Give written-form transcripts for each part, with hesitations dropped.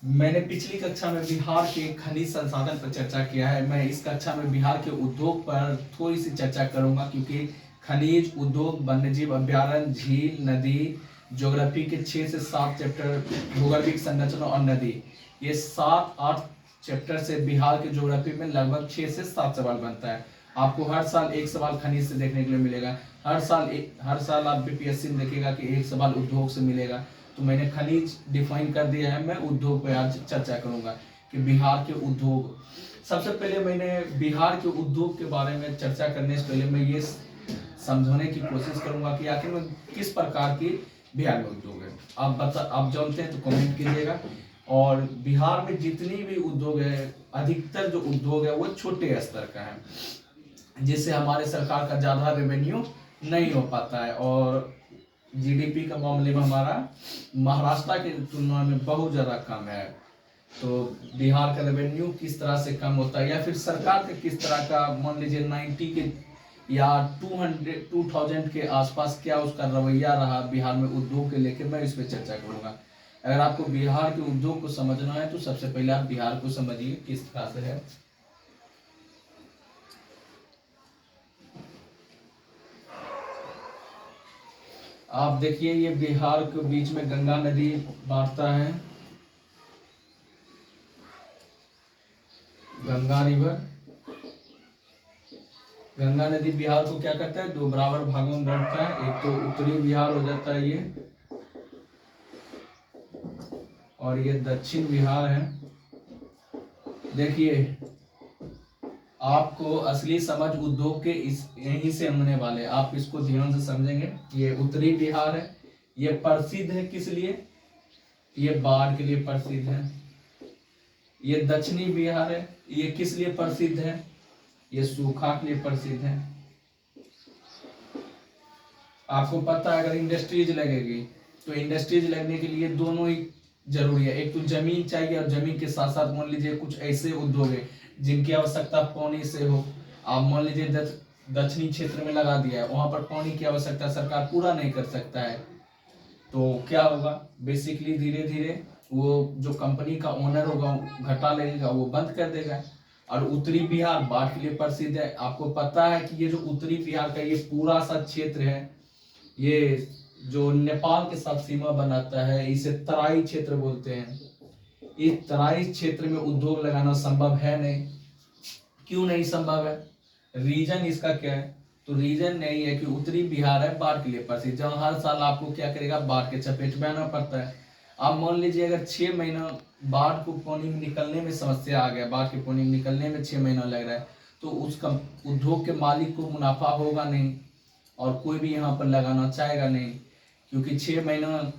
मैंने पिछली कक्षा में बिहार के खनिज संसाधन पर चर्चा किया है। मैं इस कक्षा में बिहार के उद्योग पर थोड़ी सी चर्चा करूंगा, क्योंकि खनिज उद्योग, वन्यजीव अभ्यारण्य, झील, नदी, ज्योग्राफी के 6 से 7 चैप्टर, भूगर्भिक संरचना और नदी, ये 7-8 चैप्टर से बिहार के ज्योग्राफी में लगभग 6 से 7 सवाल बनता है। आपको हर साल एक सवाल खनिज से देखने के लिए मिलेगा। हर साल आप बीपीएससी में देखिएगा कि एक सवाल उद्योग से मिलेगा। तो मैंने खनिज डिफाइन कर दिया है। मैं उद्योग पर आज चर्चा करूंगा कि बिहार के उद्योग। सबसे पहले मैंने बिहार के उद्योग के बारे में चर्चा करने से पहले मैं ये समझाने की कोशिश करूंगा कि आखिर में किस प्रकार की बिहार में उद्योग है। आप जानते हैं तो कमेंट कीजिएगा। और बिहार में जितनी भी उद्योग है, अधिकतर जो उद्योग है वो छोटे स्तर का है, जिससे हमारे सरकार का ज़्यादा रेवेन्यू नहीं हो पाता है। और जीडीपी का मामले में हमारा महाराष्ट्र की तुलना में बहुत ज़्यादा कम है। तो बिहार का रेवेन्यू किस तरह से कम होता है, या फिर सरकार का किस तरह का, मान लीजिए 90 के या 2000 के आसपास क्या उसका रवैया रहा बिहार में उद्योग के लेके, मैं इस पर चर्चा करूंगा। अगर आपको बिहार के उद्योग को समझना है तो सबसे पहले आप बिहार को समझिए किस तरह से है। आप देखिए, ये बिहार के बीच में गंगा नदी बांटता है, गंगा रिवर। गंगा नदी बिहार को क्या करता है, 2 बराबर भागों में बांटता है। एक तो उत्तरी बिहार हो जाता है ये, और ये दक्षिण बिहार है। देखिए, आपको असली समझ उद्योग के इस यहीं से होने वाले, आप इसको ध्यान से समझेंगे। ये उत्तरी बिहार है, ये प्रसिद्ध है किस लिए, ये बाढ़ के लिए प्रसिद्ध है। ये दक्षिणी बिहार है, ये किस लिए प्रसिद्ध है, ये सूखा के लिए प्रसिद्ध है। आपको पता है अगर इंडस्ट्रीज लगेगी तो इंडस्ट्रीज लगने के लिए दोनों ही जरूरी है। एक तो जमीन चाहिए, और जमीन के साथ साथ मान लीजिए कुछ ऐसे उद्योग है जिनकी आवश्यकता पानी से हो। आप मान लीजिए दक्षिणी क्षेत्र में लगा दिया है, वहां पर पानी की आवश्यकता सरकार पूरा नहीं कर सकता है, तो क्या होगा, बेसिकली धीरे धीरे वो जो कंपनी का ओनर होगा घाटा लगेगा, वो बंद कर देगा। और उत्तरी बिहार बाढ़ के लिए प्रसिद्ध है। आपको पता है कि ये जो उत्तरी बिहार का ये पूरा सा क्षेत्र है, ये जो नेपाल के साथ सीमा बनाता है, इसे तराई क्षेत्र बोलते हैं। इस तराई क्षेत्र में उद्योग लगाना संभव है नहीं। क्यों नहीं संभव है, रीजन इसका क्या है, तो रीजन नहीं है कि उत्तरी बिहार है बाढ़ के लिए प्रसिद्ध, जहां हर साल आपको क्या करेगा, बाढ़ के चपेट में आना पड़ता है। आप मान लीजिए अगर 6 महीना बाढ़ को पानी में निकलने में समस्या आ गया, बाढ़ के पानी में निकलने में 6 महीना लग रहा है, तो उसका उद्योग के मालिक को मुनाफा होगा नहीं, और कोई भी यहाँ पर लगाना चाहेगा नहीं, क्योंकि 6 महीना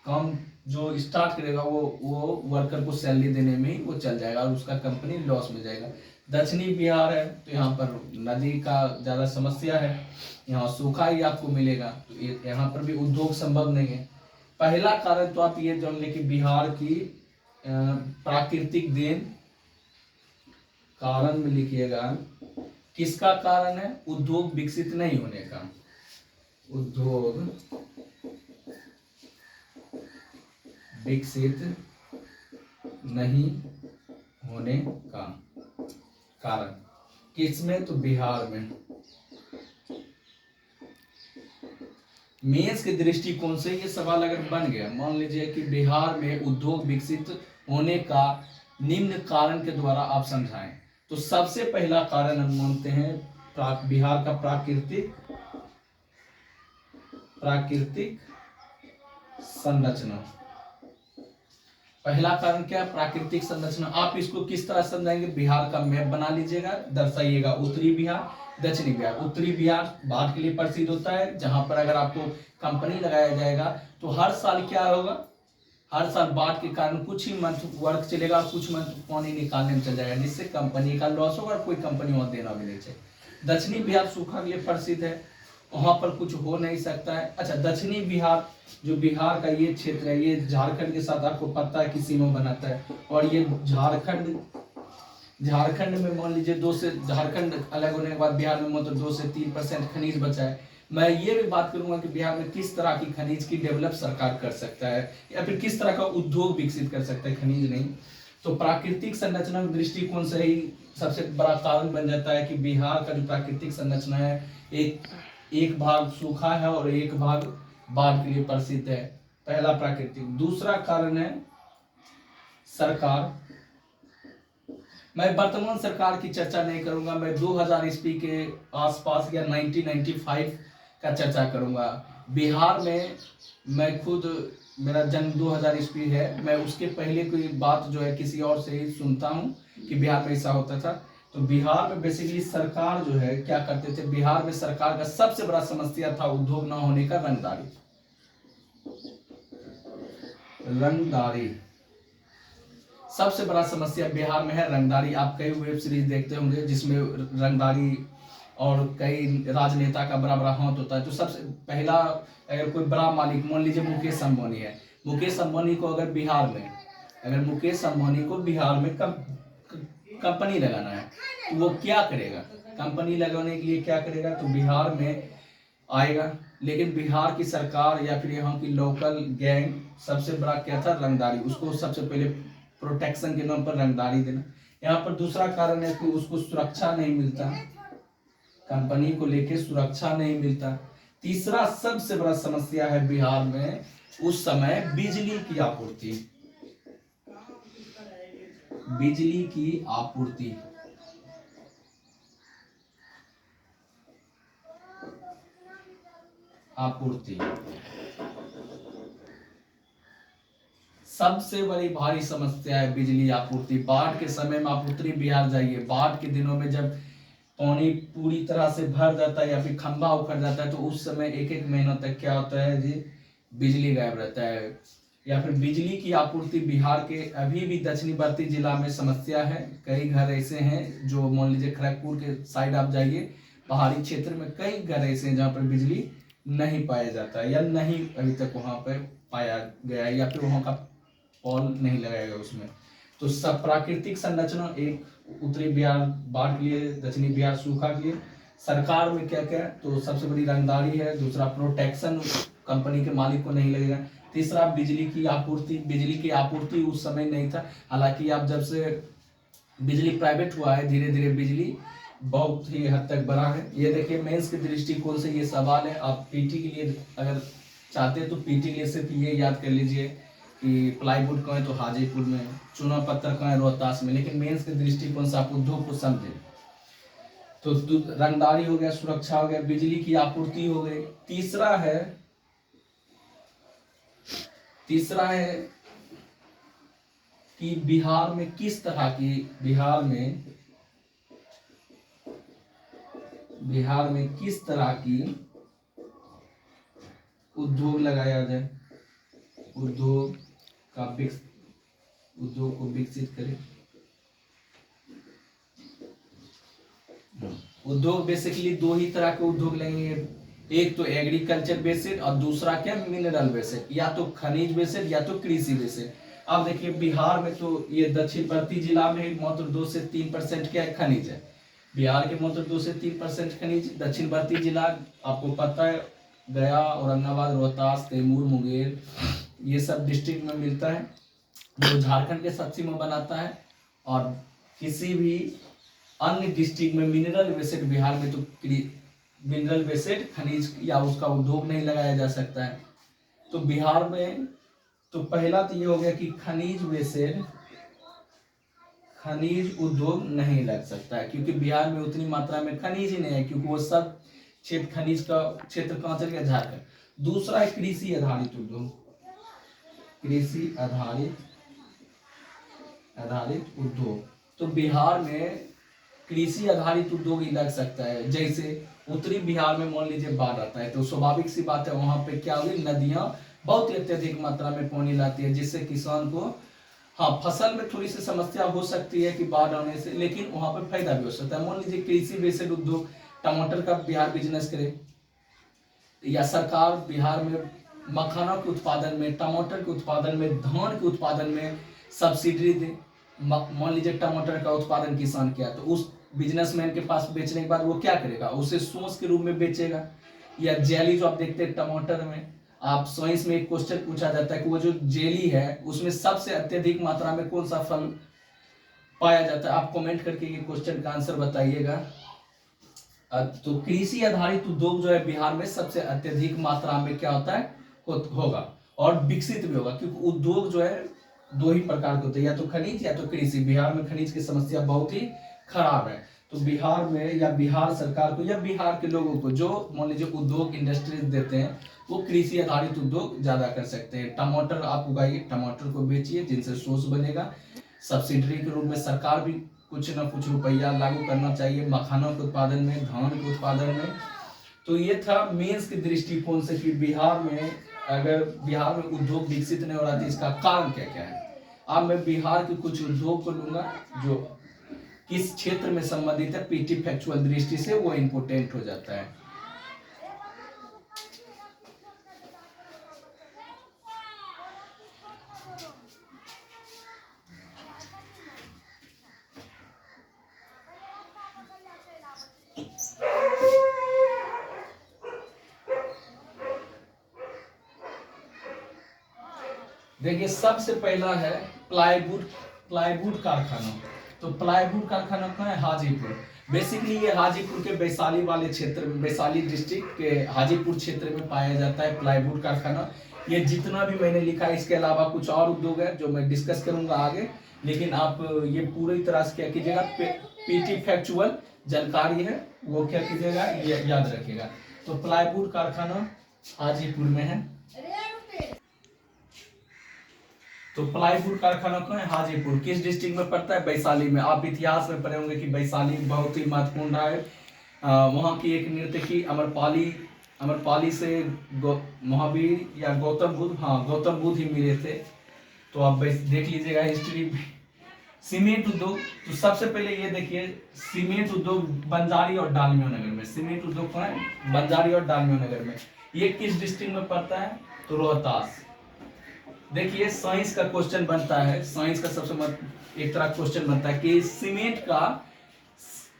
काम जो स्टार्ट करेगा वो वर्कर को सैलरी देने में ही वो चल जाएगा, और उसका कंपनी लॉस में जाएगा। दक्षिणी बिहार है तो यहाँ पर नदी का ज़्यादा समस्या है, यहाँ सूखा ही आपको मिलेगा, तो यहाँ पर भी उद्योग संभव नहीं है। पहला कारण तो आप ये जान लें कि बिहार की प्राकृतिक देन, कारण में लिखिएगा किसका कारण है, उद्योग विकसित नहीं होने का, उद्योग विकसित नहीं होने का कारण किसमें, तो बिहार में। मेंस के दृष्टिकोण से ये सवाल अगर बन गया, मान लीजिए कि बिहार में उद्योग विकसित होने का निम्न कारण के द्वारा आप समझाएं, तो सबसे पहला कारण हम मानते हैं बिहार का प्राकृतिक संरचना। पहला कारण क्या है, प्राकृतिक संरचना। आप इसको किस तरह समझाएंगे, बिहार का मैप बना लीजिएगा, दर्शाइएगा उत्तरी बिहार, दक्षिणी बिहार। उत्तरी बिहार बाढ़ के लिए प्रसिद्ध होता है, जहां पर अगर आपको कंपनी लगाया जाएगा तो हर साल क्या होगा, हर साल बाढ़ के कारण कुछ ही मंथ वर्क चलेगा, कुछ मंथ पानी निकालने में चल जाएगा, जिससे कंपनी का लॉस होगा और कोई कंपनी वहां देना भी नहीं चाहिए। दक्षिणी बिहार सूखा के लिए प्रसिद्ध है, वहां पर कुछ हो नहीं सकता है। अच्छा, दक्षिणी बिहार जो बिहार का ये क्षेत्र है, ये झारखंड के साथ आपको पता है कि सीमा बनाता है, और ये झारखंड में मान लीजिए झारखंड अलग होने के बाद बिहार में मतलब 2 से 3% खनिज बचा है। मैं ये भी बात करूंगा कि बिहार में किस तरह की खनिज की डेवलप सरकार कर सकता है, या फिर किस तरह का उद्योग विकसित कर सकता है, खनिज नहीं। तो प्राकृतिक संरचना दृष्टिकोण से ही सबसे बड़ा कारण बन जाता है कि बिहार का जो प्राकृतिक संरचना है, एक भाग सूखा है और एक भाग बाढ़ के लिए प्रसिद्ध है, पहला प्राकृतिक। दूसरा कारण है सरकार। मैं वर्तमान सरकार की चर्चा नहीं करूंगा, मैं 2000 ईस्वी के आसपास या 1995 का चर्चा करूंगा। बिहार में मैं खुद, मेरा जन्म 2000 ईस्वी है, मैं उसके पहले कोई बात जो है किसी और से ही सुनता हूँ कि बिहार में ऐसा होता था। तो बिहार में बेसिकली सरकार जो है क्या करते थे, बिहार में सरकार का सबसे बड़ा समस्या था उद्योग न होने का, रंगदारी। रंगदारी सबसे बड़ा समस्या बिहार में है, रंगदारी। आप कई वेब सीरीज देखते होंगे जिसमें रंगदारी और कई राजनेता का बड़ा बड़ा हाथ होता है। तो सबसे पहला, अगर कोई बड़ा मालिक, मान लीजिए मुकेश अंबानी है, मुकेश अंबानी को अगर बिहार में, अगर मुकेश अंबानी को बिहार में कंपनी लगाना है तो वो क्या करेगा, कंपनी लगाने के लिए क्या करेगा, तो बिहार में आएगा। लेकिन बिहार की सरकार या फिर यहाँ की लोकल गैंग, सबसे बड़ा क्या था, रंगदारी। उसको सबसे पहले प्रोटेक्शन के नाम पर रंगदारी देना। यहाँ पर दूसरा कारण है कि उसको सुरक्षा नहीं मिलता, कंपनी को लेके सुरक्षा नहीं मिलता। तीसरा सबसे बड़ा समस्या है बिहार में उस समय बिजली की आपूर्ति, बिजली की आपूर्ति। सबसे बड़ी भारी समस्या है बिजली आपूर्ति। बाढ़ के समय में आप उत्तरी बिहार जाइए, बाढ़ के दिनों में जब पानी पूरी तरह से भर जाता है या फिर खंभा उखड़ जाता है तो उस समय एक एक महीना तक क्या होता है जी, बिजली गायब रहता है। या फिर बिजली की आपूर्ति बिहार के अभी भी दक्षिणवर्ती जिला में समस्या है। कई घर ऐसे हैं जो, मान लीजिए खड़गपुर के साइड आप जाइए, पहाड़ी क्षेत्र में कई घर ऐसे हैं जहाँ पर बिजली नहीं पाया जाता है या नहीं अभी तक वहां पर पाया गया है, या फिर वहां का पोल नहीं लगाया गया उसमें। तो सब प्राकृतिक संरचना, एक उत्तरी बिहार बाढ़ के लिए, दक्षिणी बिहार सूखा के लिए। सरकार में क्या क्या, तो सबसे बड़ी रंगदारी है। दूसरा प्रोटेक्शन, कंपनी के मालिक को नहीं लगेगा। तीसरा बिजली की आपूर्ति, बिजली की आपूर्ति उस समय नहीं था। हालांकि अब जब से बिजली प्राइवेट हुआ है, धीरे धीरे बिजली बहुत ही हद तक बढ़ा है। ये देखिए मेंस के दृष्टिकोण से ये सवाल है। आप पीटी के लिए अगर चाहते हैं तो पीटी के लिए सिर्फ ये याद कर लीजिए कि प्लाईवुड कहाँ है तो हाजीपुर में, चूना पत्थर कहाँ है रोहतास में। लेकिन मेंस के दृष्टिकोण से आप उद्योग को समझे तो रंगदारी हो गया, सुरक्षा हो गया, बिजली की आपूर्ति हो गई। तीसरा है कि बिहार में किस तरह की, बिहार में किस तरह की उद्योग लगाया जाए, उद्योग को विकसित करें। उद्योग बेसिकली दो ही तरह के उद्योग लगेंगे, एक तो एग्रीकल्चर बेस्ड और दूसरा क्या, मिनरल बेस्ड, या तो खनिज बेस्ड या तो कृषि बेस्ड। अब देखिए बिहार में तो ये दक्षिणवर्ती जिला में मात्र 2 से 3% क्या खनिज है, बिहार के मात्र 2 से 3% खनिज। दक्षिणवर्ती जिला आपको पता है, गया, औरंगाबाद, रोहतास, कैमूर, मुंगेर, ये सब डिस्ट्रिक्ट में मिलता है, जो झारखंड के सबसे में बनाता है। और किसी भी अन्य डिस्ट्रिक्ट में मिनरल बेस्ड, बिहार में तो मिनरल बेस्ड खनिज या उसका उद्योग नहीं लगाया जा सकता है। तो बिहार में तो पहला तो ये हो गया कि खनिज उद्योग नहीं लग सकता है, क्योंकि बिहार में उतनी मात्रा में खनिज ही नहीं है, क्योंकि वो सब क्षेत्र खनिज का क्षेत्र कहाँ चल गया, झारखंड। दूसरा है कृषि आधारित उद्योग, कृषि आधारित उद्योग। तो बिहार में कृषि आधारित उद्योग ही लग सकता है। जैसे उत्तरी बिहार में मान लीजिए बाढ़ आता है तो स्वाभाविक सी बात है वहां पे क्या हुई, नदियां बहुत ही अत्यधिक मात्रा में पानी लाती है, जिससे किसान को, हाँ, फसल में थोड़ी सी समस्या हो सकती है कि बाढ़ आने से, लेकिन वहां पर फायदा भी हो सकता है। मान लीजिए कृषि बेस्ड उद्योग, टमाटर का बिहार बिजनेस करे, या सरकार बिहार में मखाना के उत्पादन में, टमाटर के उत्पादन में, धान के उत्पादन में सब्सिडी दे। मान लीजिए टमाटर का उत्पादन किसान किया तो उस बिजनेसमैन के पास बेचने के बाद वो क्या करेगा, उसे सोर्स के रूप में बेचेगा, या जेली जो आप देखते हैं टमाटर में, आप साइंस में एक क्वेश्चन पूछा जाता है कि वो जो जेली है उसमें सबसे अत्यधिक मात्रा में कौन सा फल पाया जाता है। आप कमेंट करके ये क्वेश्चन का आंसर बताइएगा। तो कृषि आधारित उद्योग जो है बिहार में सबसे अत्यधिक मात्रा में क्या होता है होगा और विकसित भी होगा, क्योंकि उद्योग जो है दो ही प्रकार के होते हैं, या तो खनिज या तो कृषि। बिहार में खनिज की समस्या बहुत ही खराब है, तो बिहार में या बिहार सरकार को या बिहार के लोगों को जो मान लीजिए उद्योग इंडस्ट्रीज देते हैं वो कृषि आधारित उद्योग ज्यादा कर सकते हैं। टमाटर आप उगाइए, टमाटर को बेचिए जिनसे सोर्स बनेगा। सब्सिडी के रूप में सरकार भी कुछ न कुछ रुपया लागू करना चाहिए मखानों के उत्पादन में, धान के उत्पादन में। तो ये था मेंस के दृष्टिकोण से कि बिहार में अगर बिहार में उद्योग विकसित नहीं हो रहा तो इसका कारण क्या क्या है। अब मैं बिहार के कुछ उद्योग को लूंगा जो किस क्षेत्र में संबंधित है, पीटी फैक्चुअल दृष्टि से वो इंपोर्टेंट हो जाता है। देखिए सबसे पहला है प्लाईवुड कारखाना। तो प्लाईवुड कारखाना कहाँ है, हाजीपुर। बेसिकली ये हाजीपुर के वैशाली वाले क्षेत्र में, वैशाली डिस्ट्रिक्ट के हाजीपुर क्षेत्र में पाया जाता है प्लाईवुड कारखाना। ये जितना भी मैंने लिखा है, इसके अलावा कुछ और उद्योग है जो मैं डिस्कस करूंगा आगे, लेकिन आप ये पूरी तरह से क्या कीजिएगा, पीटी फैक्चुअल जानकारी है वो क्या कीजिएगा, याद रखिएगा। तो प्लाईवुड कारखाना हाजीपुर में है। तो प्लाईवुड कारखाना कहाँ है, हाजीपुर। किस डिस्ट्रिक्ट में पड़ता है, वैशाली में। आप इतिहास में पढ़े होंगे कि वैशाली बहुत ही महत्वपूर्ण रहा है। वहाँ की एक नर्तकी अमरपाली से महावीर या गौतम बुद्ध, हाँ गौतम बुद्ध ही मिले थे। तो आप देख लीजिएगा हिस्ट्री। सीमेंट उद्योग, तो सबसे पहले ये देखिए सीमेंट उद्योग बंजारी और डालमिया नगर में। सीमेंट उद्योग कहाँ है, बंजारी और डालमिया नगर में। ये किस डिस्ट्रिक्ट में पड़ता है, तो रोहतास। देखिए साइंस का क्वेश्चन बनता है, साइंस का सबसे एक तरह क्वेश्चन बनता है कि सीमेंट का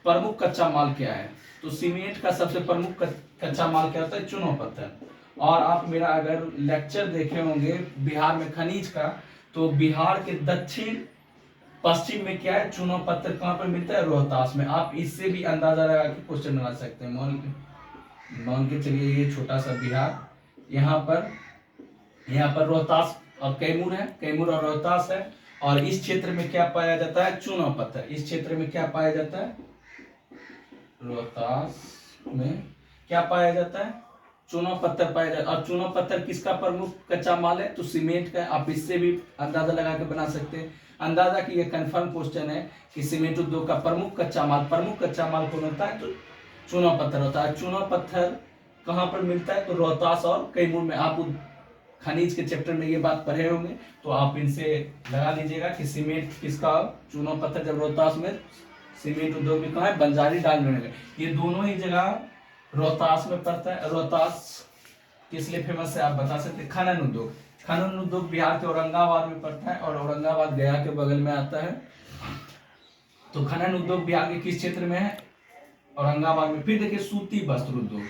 प्रमुख कच्चा माल क्या है। तो सीमेंट का सबसे प्रमुख कच्चा माल क्या होता है, चूना पत्थर। और आप मेरा अगर लेक्चर देखे होंगे बिहार में खनिज का, तो बिहार के दक्षिण पश्चिम में क्या है, चूना पत्थर कहाँ पर मिलता है, रोहतास में। आप इससे भी अंदाजा लगा के क्वेश्चन बना सकते हैं। मान के चलिए ये छोटा सा बिहार, यहाँ पर रोहतास और कैमूर है, कैमूर और रोहतास है। और इस क्षेत्र में क्या पाया जाता है, चूना पत्थर। इस क्षेत्र में क्या पाया जाता है, रोहतास में क्या पाया जाता है, चूना पत्थर पाया जाता है। और चूना पत्थर किसका प्रमुख कच्चा माल है, तो सीमेंट का। आप इससे भी अंदाजा लगा के बना सकते हैं। अंदाजा की ये कंफर्म क्वेश्चन है कि सीमेंट उद्योग का प्रमुख कच्चा माल कौन होता है, तो चूना पत्थर होता है। चूना पत्थर कहाँ पर मिलता है, तो रोहतास और कैमूर में। आप खनिज के चैप्टर में ये बात पढ़े होंगे, तो आप इनसे लगा लीजिएगा कि सीमेंट किसका, चूना पत्थर जब रोहतास में, सीमेंट उद्योग में कहाँ है, बंजारी डालमिया नगर। ये दोनों ही जगह रोहतास में पड़ता है। रोहतास किस लिए फेमस है आप बता सकते हैं, खनन उद्योग। खनन उद्योग बिहार के औरंगाबाद में पड़ता है और औरंगाबाद गया के बगल में आता है। तो खनन उद्योग बिहार के किस क्षेत्र में है, औरंगाबाद में। फिर देखिए सूती वस्त्र उद्योग।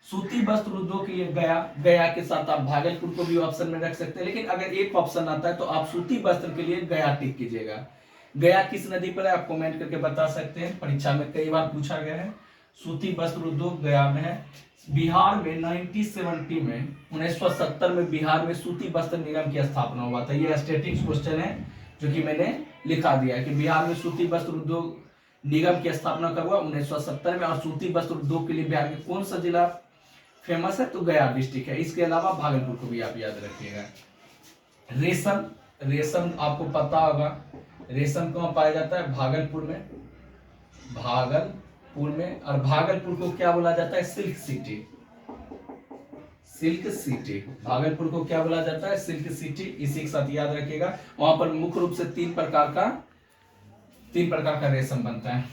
सूती वस्त्र उद्योग के लिए गया के साथ आप भागलपुर को भी ऑप्शन में रख सकते हैं, लेकिन अगर एक ऑप्शन आता है तो आप सूती वस्त्र के लिए गया टिक कीजिएगा। गया किस नदी पर है, आप कमेंट करके बता सकते हैं, परीक्षा में कई बार पूछा गया है। सूती वस्त्र उद्योग गया में है। बिहार में 1970 में बिहार में सूती वस्त्र निगम की स्थापना हुआ था। ये स्टैटिक्स क्वेश्चन है जो कि मैंने लिखा दिया है कि बिहार में सूती वस्त्र उद्योग निगम की स्थापना कब हुआ, 1970 में। और सूती वस्त्र उद्योग के लिए बिहार में कौन सा जिला फेमस है, तो गया डिस्ट्रिक्ट है। इसके अलावा भागलपुर को भी आप याद रखिएगा। रेशम आपको पता होगा, रेशम कहाँ पाया जाता है, भागलपुर में। और भागलपुर को क्या बोला जाता है, सिल्क सिटी। भागलपुर को क्या बोला जाता है, सिल्क सिटी। इसी के साथ याद रखिएगा। वहां पर मुख्य रूप से तीन प्रकार का रेशम बनता है।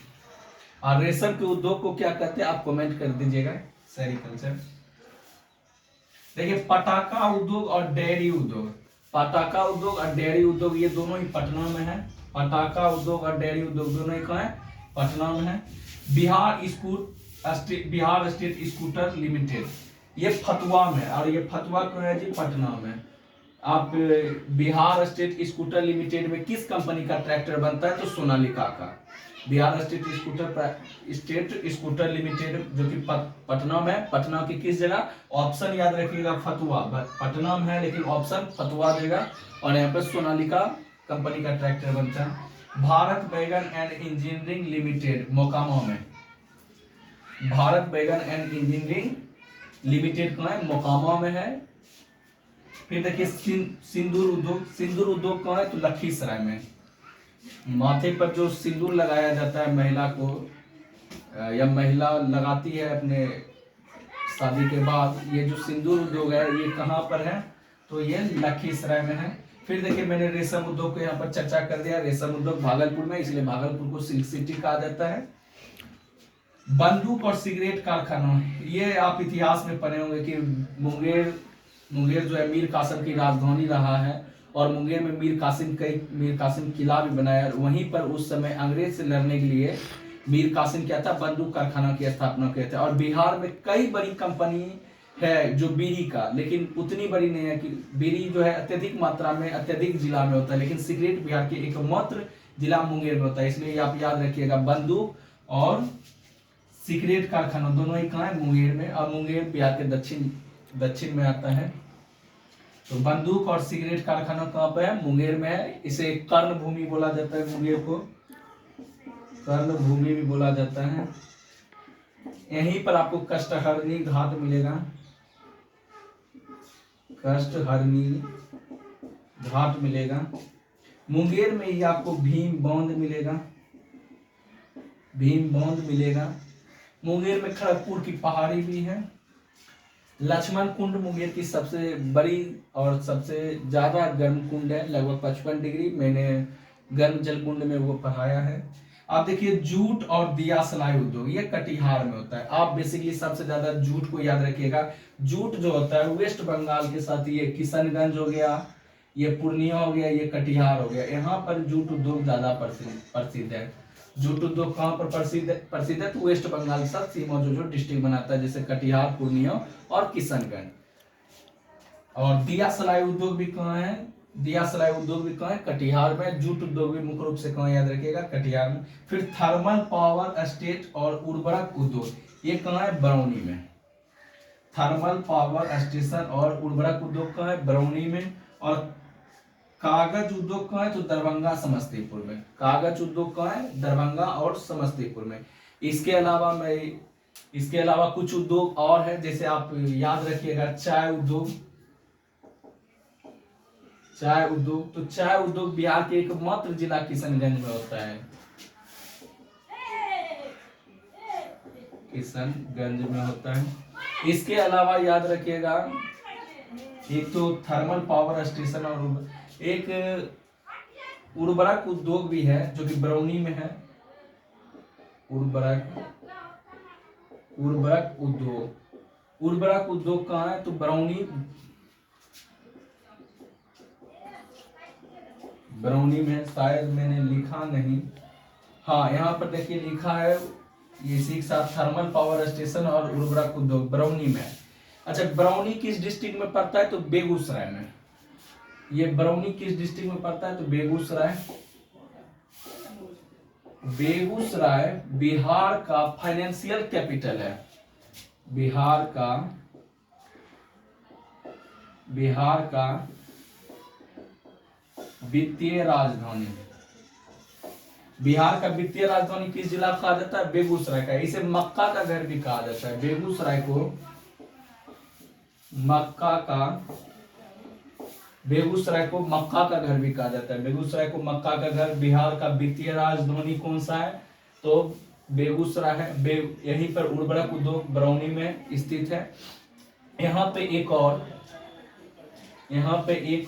और रेशम के उद्योग को क्या कहते हैं, आप कमेंट कर दीजिएगा। सेरिकल्चर। देखिए पटाखा उद्योग और डेयरी उद्योग। पटाखा उद्योग और डेयरी उद्योग ये दोनों ही पटना में है। पटाखा उद्योग और डेयरी उद्योग दोनों ही कहाँ है, पटना में है। बिहार स्टेट स्कूटर लिमिटेड, ये फतवा में, और ये फतवा कहाँ है जी? पटना में। आप बिहार स्टेट स्कूटर लिमिटेड में किस कंपनी का ट्रैक्टर बनता है? तो सोनालिका का। बिहार स्टेट स्कूटर लिमिटेड जो कि पटना में, पटना की किस जगह? ऑप्शन याद रखिएगा फतवा, पटना में है लेकिन ऑप्शन फतवा देगा। और यहाँ पर सोनालिका कंपनी का ट्रैक्टर बनता है। भारत बैगन एंड इंजीनियरिंग लिमिटेड मोकामा में, भारत बैगन एंड इंजीनियरिंग लिमिटेड कहाँ है? मोकामा में है। फिर देखिए सिंदूर उद्योग, सिंदूर उद्योग कहाँ है? तो लखीसराय में। माथे पर जो सिंदूर लगाया जाता है महिला को, या महिला लगाती है अपने शादी के बाद, ये जो सिंदूर उद्योग है ये कहाँ पर है? तो ये लखीसराय में है। फिर देखिए मैंने रेशम उद्योग को यहाँ पर चर्चा कर दिया। रेशम उद्योग भागलपुर में, इसलिए भागलपुर को सिल्क सिटी कहा जाता है। बंदूक और सिगरेट कारखाना, ये आप इतिहास में पढ़े होंगे कि मुंगेर जो है मीर कासिम की राजधानी रहा है, और मुंगेर में मीर कासिम किला भी बनाया। वहीं पर उस समय अंग्रेज से लड़ने के लिए मीर कासिम क्या था? बंदूक कारखाना की स्थापना किया था। और बिहार में कई बड़ी कंपनी है जो बीड़ी का, लेकिन उतनी बड़ी नहीं है कि बीड़ी जो है अत्यधिक मात्रा में अत्यधिक जिला में होता है, लेकिन सिगरेट बिहार के एकमात्र जिला मुंगेर में होता है। इसलिए आप याद रखिएगा बंदूक और सिगरेट कारखाना दोनों ही कहाँ है? मुंगेर में। और मुंगेर बिहार के दक्षिण में आता है। तो बंदूक और सिगरेट कारखाना कहाँ पे है? मुंगेर में है। इसे कर्ण भूमि बोला जाता है, मुंगेर को कर्ण भूमि भी बोला जाता है। यहीं पर आपको कष्टहरणी घाट मिलेगा, कष्टहरणी घाट मिलेगा। मुंगेर में ही आपको भीम बांध मिलेगा, भीम बांध मिलेगा। मुंगेर में खड़गपुर की पहाड़ी भी है। लक्ष्मण कुंड मुंगेर की सबसे बड़ी और सबसे ज्यादा गर्म कुंड है, लगभग 55 डिग्री। मैंने गर्म जल कुंड में वो पढ़ाया है। आप देखिए जूट और दिया सलाई उद्योग, ये कटिहार में होता है। आप बेसिकली सबसे ज्यादा जूट को याद रखिएगा। जूट जो होता है वेस्ट बंगाल के साथ, ये किशनगंज हो गया, ये पूर्णिया हो गया, ये कटिहार हो गया, यहाँ पर जूट उद्योग ज्यादा प्रसिद्ध है। जूट उद्योग कहाँ पर प्रसिद्ध है? तो वेस्ट बंगाल के साथ सीमा जो डिस्ट्रिक्ट बनाता है, जैसे कटिहार, पूर्णिया और किशनगंज। और दिया सलाई उद्योग भी कहाँ है? दिया सलाई उद्योग भी कहाँ है? कटिहार में। जूट उद्योग भी मुख्य रूप से कहाँ याद रखिएगा? कटिहार में। फिर थर्मल पावर स्टेट और उर्वरक उद्योग, ये कहाँ है? बरौनी में। थर्मल पावर स्टेशन और उर्वरक उद्योग कहाँ है? बरौनी में। और कागज उद्योग कहाँ है? तो दरभंगा समस्तीपुर में। कागज उद्योग कहाँ है? दरभंगा और समस्तीपुर में। इसके अलावा कुछ उद्योग और है, जैसे आप याद रखिएगा चाय उद्योग। चाय उद्योग, तो चाय उद्योग बिहार के एकमात्र जिला किशनगंज में होता है, किशनगंज में होता है। इसके अलावा याद रखिएगा एक तो थर्मल पावर स्टेशन और एक उर्वरक उद्योग भी है जो कि बरौनी में है। उर्वरक उद्योग कहाँ है? तो बरौनी में। शायद मैंने लिखा नहीं, हाँ यहाँ पर देखिए लिखा है इसी के साथ थर्मल पावर स्टेशन और उर्वरक उद्योग बरौनी में। अच्छा, बरौनी किस डिस्ट्रिक्ट में पड़ता है? तो बेगूसराय में। ये बरौनी किस डिस्ट्रिक्ट में पड़ता है? तो बेगूसराय। बेगूसराय बिहार का फाइनेंशियल कैपिटल है, बिहार का वित्तीय राजधानी। बिहार का वित्तीय राजधानी किस जिला कहा जाता है? बेगूसराय का। इसे मक्का का घर भी कहा जाता है। बेगूसराय को मक्का का घर भी कहा जाता है। बेगूसराय को मक्का का घर। बिहार का वित्तीय राजधानी कौन सा है? तो बेगूसराय है। यहीं पर उर्वरक उद्योग बरौनी में स्थित है। यहाँ पे एक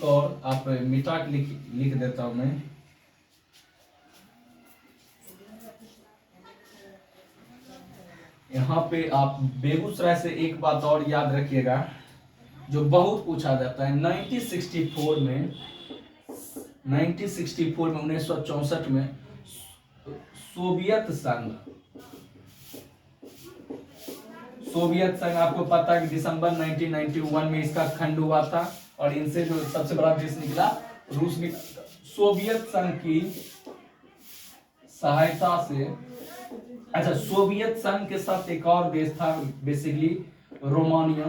और आप मिटा के लिख देता हूं मैं। यहाँ पे आप बेगूसराय से एक बात और याद रखिएगा जो बहुत पूछा जाता है। 1964 में 1964 में सोवियत संघ आपको पता है कि दिसंबर 1991 में इसका खंड हुआ था और इनसे जो सबसे बड़ा देश निकला रूस निकला। सोवियत संघ की सहायता से, अच्छा सोवियत संघ के साथ एक और देश था बेसिकली रोमानिया।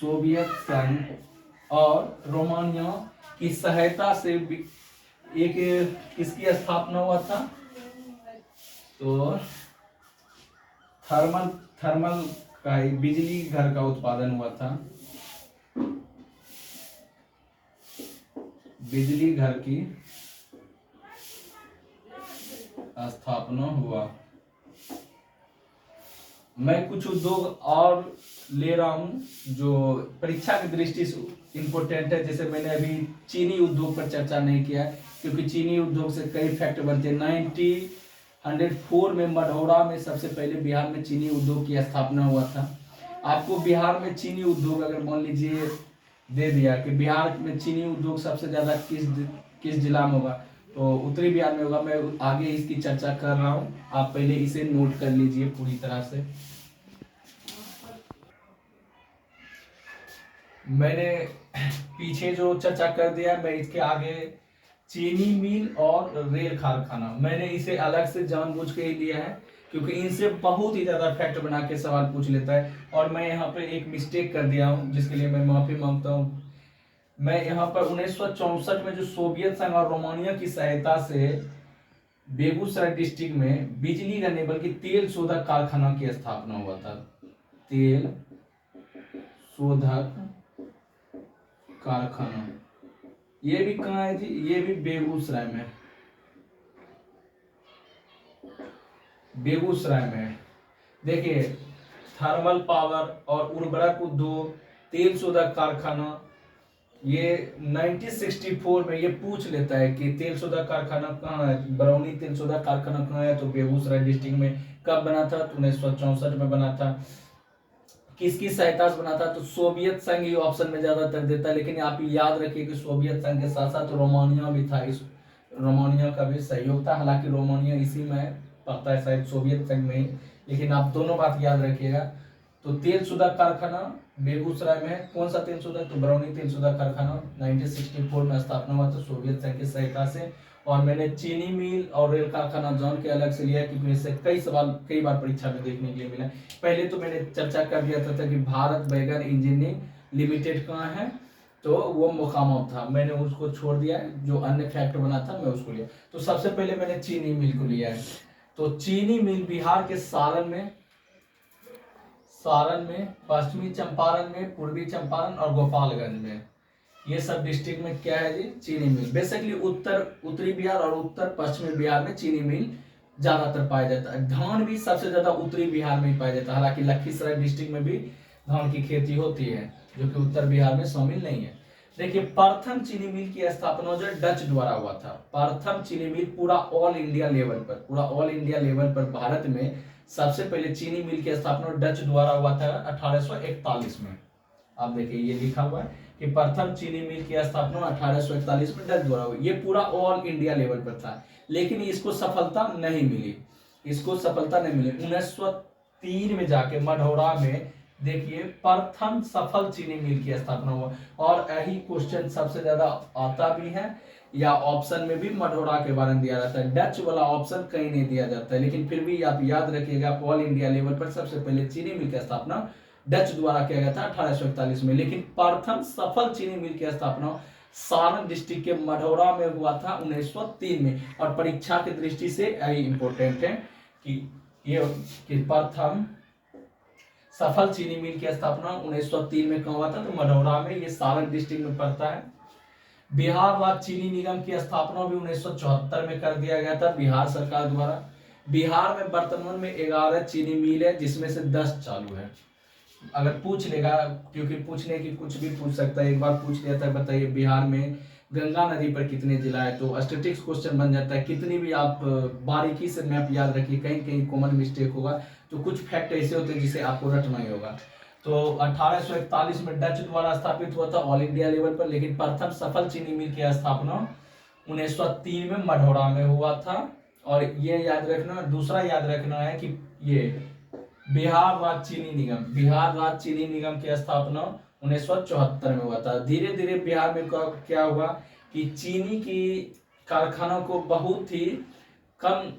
सोवियत संघ और रोमानिया की सहायता से एक किसकी स्थापना हुआ था, तो थर्मल का बिजली घर का उत्पादन हुआ था, बिजली घर की स्थापना हुआ। मैं कुछ उद्योग और ले रहा हूं जो परीक्षा की दृष्टि से इंपॉर्टेंट है। जैसे मैंने अभी चीनी उद्योग पर चर्चा नहीं किया है क्योंकि चीनी उद्योग से कई फैक्ट बनते हैं। 1904 में मढ़ौरा में सबसे पहले बिहार में चीनी उद्योग की स्थापना हुआ था। आपको बिहार में चीनी उद्योग अगर मान लीजिए दे दिया कि बिहार में चीनी उद्योग सबसे ज्यादा किस जिला में होगा, तो उत्तरी बिहार में होगा। मैं आगे इसकी चर्चा कर रहा हूं, आप पहले इसे नोट कर लीजिए पूरी तरह से। मैंने पीछे जो चर्चा कर दिया, मैं इसके आगे चीनी मिल और रेल कारखाना मैंने इसे अलग से जानबूझ के ही लिया है क्योंकि इनसे बहुत ही ज्यादा फैक्ट बना के सवाल पूछ लेता है। और मैं यहाँ पे एक मिस्टेक कर दिया हूँ जिसके लिए मैं माफी मांगता हूँ। मैं यहाँ पर 1964 में जो सोवियत संघ और रोमानिया की सहायता से बेगूसराय डिस्ट्रिक्ट में बिजली का नहीं बल्कि तेल शोधक कारखाना की स्थापना हुआ था। तेल शोधक कारखाना, ये भी कहाँ है जी, ये भी बेगूसराय में, बेगूसराय में। देखिए थर्मल पावर और उर्वरक उद्योग, तेल शोधक कारखाना, ये 1964 में ये पूछ लेता है कि तेल शोधक कारखाना कहाँ है, बरौनी तेल शोधक कारखाना कहाँ है, तो बेगूसराय डिस्ट्रिक्ट में। कब बना था, तो 1964 में बना था। किसकी सहायता से बना था, तो सोवियत संघ ही ऑप्शन में ज्यादातर देता है, लेकिन आप याद रखिए कि सोवियत संघ के साथ साथ रोमानिया भी था, इस रोमानिया का भी सहयोग था। हालांकि रोमानिया इसी में पड़ता है शायद सोवियत संघ में ही, लेकिन आप दोनों बात याद रखिएगा। तो तेल शोधक कारखाना बेगूसराय में है। कौन सा तेल शोधक, तो बरौनी तेल शोधक कारखाना 1964 में स्थापना हुआ था सोवियत संघ की सहायता से। और मैंने चीनी मिल और रेल कारखाना जान के अलग से लिया क्योंकि इससे कई सवाल कई बार परीक्षा में देखने के लिए मिला। पहले तो मैंने चर्चा कर दिया था कि भारत बैगन इंजीनियरिंग लिमिटेड कहाँ है, तो वो मोकामा था। मैंने उसको छोड़ दिया है, जो अन्य फैक्ट बना था मैं उसको लिया। तो सबसे पहले मैंने चीनी मिल को लिया है। तो चीनी मिल बिहार के सारण में, पश्चिमी चंपारण में, पूर्वी चंपारण और गोपालगंज में, ये सब डिस्ट्रिक्ट में क्या है जी, चीनी मिल। बेसिकली उत्तरी बिहार और उत्तर पश्चिमी बिहार में चीनी मिल ज्यादातर पाया जाता है। धान भी सबसे ज्यादा उत्तरी बिहार में ही पाया जाता है। हालांकि लखीसराय डिस्ट्रिक्ट में भी धान की खेती होती है जो कि उत्तर बिहार में शामिल नहीं है। देखिए प्रथम चीनी मिल की स्थापना जो डच द्वारा हुआ था। प्रथम चीनी मिल पूरा ऑल इंडिया लेवल पर भारत में सबसे पहले चीनी मिल की स्थापना डच द्वारा हुआ था 1841 में। आप देखिए ये लिखा हुआ है कि प्रथम चीनी मिल की स्थापना 1841 में डच द्वारा हुई। ये पूरा ऑल इंडिया लेवल पर था, लेकिन इसको सफलता नहीं मिली। 1903 में जाके मढ़ौरा में देखिए प्रथम सफल चीनी मिल की स्थापना हुआ। और यही क्वेश्चन सबसे ज्यादा आता भी है या ऑप्शन में भी मढ़ौरा के बारे में दिया जाता है। डच वाला ऑप्शन कहीं नहीं दिया जाता है, लेकिन फिर भी आप याद रखिएगा ऑल इंडिया लेवल पर सबसे पहले चीनी मिल की स्थापना डच द्वारा किया गया था 1841 में। लेकिन प्रथम सफल चीनी मिल की स्थापना सारण डिस्ट्रिक्ट के मढ़ौरा में हुआ था 1903 में। और परीक्षा की दृष्टि से यही इंपॉर्टेंट है कि ये कि प्रथम सफल चीनी मिल की स्थापना 1903 में कहाँ हुआ था, तो मढ़ौरा में, ये सारण डिस्ट्रिक्ट में पड़ता है। बिहार राज्य चीनी निगम की स्थापना भी 1974 में कर दिया गया था बिहार सरकार द्वारा। बिहार में वर्तमान में 11 चीनी मिल है जिसमें से 10 चालू है। अगर पूछ लेगा, क्योंकि पूछने की कुछ भी पूछ सकता है, एक बार पूछ लिया था बताइए बिहार में गंगा नदी पर कितने जिला है, तो स्टैटिस्टिक्स क्वेश्चन बन जाता है। कितनी भी आप बारीकी से मैप याद रखिए, कहीं कहीं कॉमन मिस्टेक होगा, तो कुछ फैक्ट ऐसे होते हैं जिसे आपको रटना ही होगा। तो 1841 में डच द्वारा स्थापित हुआ था ऑल इंडिया लेवल पर, लेकिन प्रथम सफल चीनी मिल की स्थापना 1903 में मढ़ौरा में हुआ था और ये याद रखना, दूसरा याद रखना है कि ये बिहार राज्य चीनी निगम, बिहार राज्य चीनी निगम की स्थापना 1974 में हुआ था। धीरे धीरे बिहार में क्या हुआ कि चीनी की कारखानों को बहुत ही कम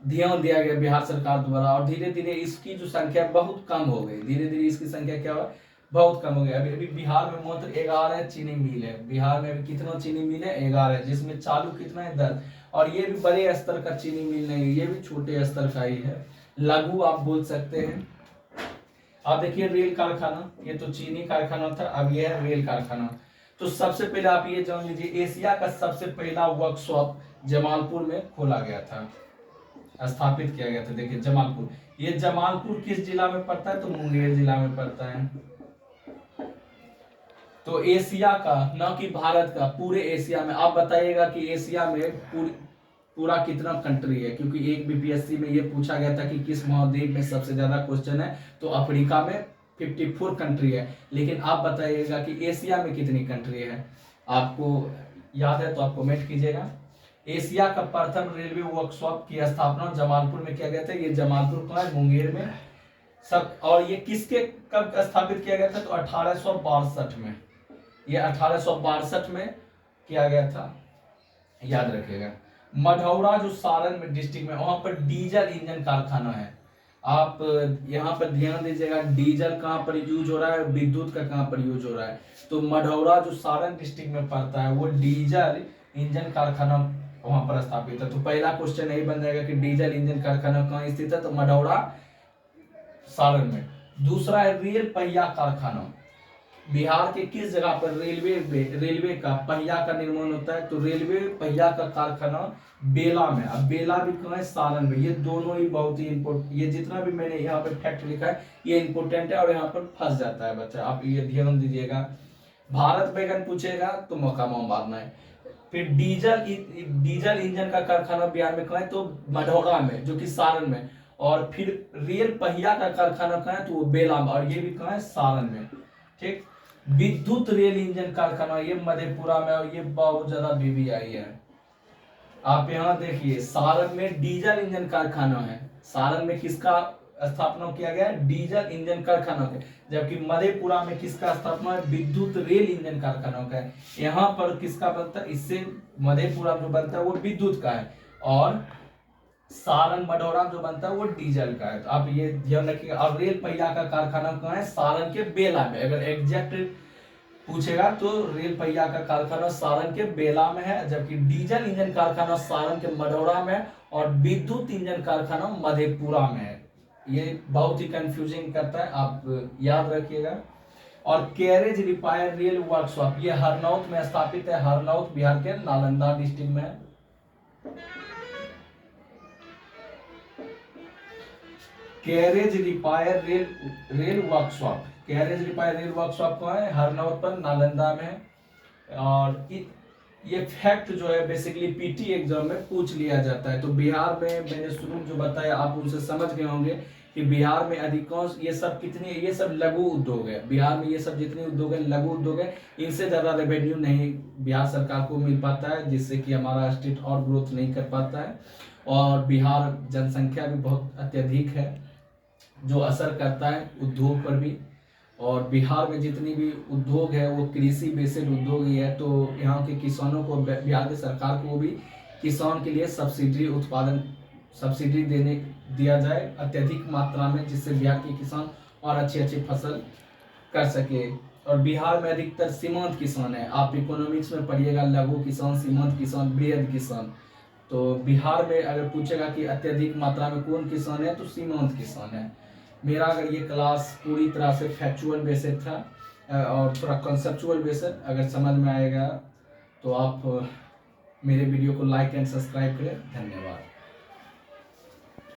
ध्यान दिया गया बिहार सरकार द्वारा, और धीरे धीरे इसकी जो संख्या बहुत कम हो गई। धीरे धीरे इसकी संख्या क्या हुआ, बहुत कम हो गई। अभी अभी बिहार में मात्र 11 चीनी मिल है। बिहार में अभी कितना चीनी मिल है, 11, जिसमें चालू कितना है, 10। और ये भी बड़े स्तर का चीनी मिल नहीं है, ये भी छोटे स्तर का ही है, लघु आप बोल सकते हैं। अब देखिए रेल कारखाना, ये तो चीनी कारखाना था, अब ये है रेल कारखाना। तो सबसे पहले आप ये जान लीजिए, एशिया का सबसे पहला वर्कशॉप जमालपुर में खोला गया था, स्थापित किया गया था। देखिए जमालपुर, ये जमालपुर किस जिला में पड़ता है, तो मुंगेर जिला में पड़ता है। तो एशिया का, न कि भारत का, पूरे एशिया में। आप बताइएगा कि एशिया में पूरा कितना कंट्री है, क्योंकि एक बीपीएससी में ये पूछा गया था कि किस महाद्वीप में सबसे ज्यादा क्वेश्चन है, तो अफ्रीका में 54 कंट्री है। लेकिन आप बताइएगा कि एशिया में कितनी कंट्री है, आपको याद है तो आप कमेंट कीजिएगा। एशिया का प्रथम रेलवे वर्कशॉप की स्थापना जमालपुर में किया गया था। ये जमालपुर कहाँ है, मुंगेर में सब। और ये किसके कब स्थापित किया गया था, तो 1862 में, ये 1862 में किया गया था, याद रखिएगा। मढ़ौरा जो सारण में डिस्ट्रिक्ट में, वहां पर डीजल इंजन कारखाना है। आप यहाँ पर ध्यान दीजिएगा, डीजल कहाँ पर यूज हो रहा है, विद्युत का कहाँ पर यूज हो रहा है। तो मढ़ौरा जो सारण डिस्ट्रिक्ट में पड़ता है, वो डीजल इंजन कारखाना वहां पर स्थापित है। तो पहला क्वेश्चन यही बन जाएगा कि डीजल इंजन कारखाना कहाँ स्थित है, तो मढ़ौरा सारण में। दूसरा है रेल पहिया कारखाना। बिहार के किस जगह पर रेलवे का पहिया का निर्माण होता है, तो रेलवे पहिया का कारखाना बेला में। अब बेला भी कहाँ है, सारण में। ये दोनों ही बहुत ही इंपोर्टेंट, ये जितना भी मैंने यहाँ पे फैक्ट लिखा है ये इंपोर्टेंट है, और यहाँ पर फंस जाता है बच्चा, आप ये ध्यान दीजिएगा। भारत बैगन पूछेगा तो मौका मारना है। फिर डीजल इंजन का कारखाना बिहार में कहाँ है, तो मढ़ौरा में, जो कि सारण में। और फिर रेल पहिया का कारखाना कहाँ है, तो वो बेला में, और ये भी कहाँ है, सारण में। ठीक। विद्युत रेल इंजन कारखाना ये मधेपुरा में, और ये बहुत ज्यादा बीबीआई है। आप यहाँ देखिए, सारण में डीजल इंजन कारखाना है। सारण में किसका स्थापना किया गया है, डीजल इंजन कारखाना का। जबकि मधेपुरा में किसका स्थापना है, विद्युत रेल इंजन कारखाना का है। यहाँ पर किसका बनता है, इससे मधेपुरा जो बनता है वो विद्युत का है, और सारण मढ़ौरा जो बनता है वो डीजल का है। तो आप ये ध्यान रखिएगा। और रेल पहिया का कारखाना कहाँ है, सारण के बेला में। अगर एग्जैक्ट पूछेगा तो रेल पहिया का कारखाना सारण के बेला में है, जबकि डीजल इंजन कारखाना सारण के मढ़ौरा में, और विद्युत इंजन कारखाना मधेपुरा में है। ये बहुत ही कंफ्यूजिंग करता है, आप याद रखिएगा। और कैरेज रिपायर रेल वर्कशॉप, ये हरनौत में स्थापित है। हरनौत बिहार के नालंदा डिस्ट्रिक्ट में है। Carriage repair rail workshop, carriage repair rail workshop को है हरनौत पर, नालंदा में। और ये फैक्ट जो है बेसिकली पीटी एग्जाम में पूछ लिया जाता है। तो बिहार में मैंने शुरू जो बताया आप उनसे समझ गए होंगे कि बिहार में अधिकांश ये सब लघु उद्योग है। बिहार में ये सब जितने उद्योग है लघु उद्योग है, इनसे ज्यादा रेवेन्यू नहीं बिहार सरकार को मिल पाता है, जिससे कि हमारा स्टेट और ग्रोथ नहीं कर पाता है। और बिहार जनसंख्या भी बहुत अत्यधिक है, जो असर करता है उद्योग पर भी। और बिहार में जितनी भी उद्योग है वो कृषि बेस्ड उद्योग ही है। तो यहाँ के किसानों को, बिहार की सरकार को भी किसान के लिए सब्सिडी दिया जाए अत्यधिक मात्रा में, जिससे बिहार के किसान और अच्छी फसल कर सके। और बिहार में अधिकतर सीमांत किसान है। आप इकोनॉमिक्स में पढ़िएगा, लघु किसान, सीमांत किसान, बृहद किसान। तो बिहार में अगर पूछेगा कि अत्यधिक मात्रा में कौन किसान है, तो सीमांत किसान है। मेरा अगर ये क्लास पूरी तरह से फैक्चुअल बेस्ड था और थोड़ा कंसेप्चुअल बेस्ड अगर समझ में आएगा, तो आप मेरे वीडियो को लाइक एंड सब्सक्राइब करें। धन्यवाद।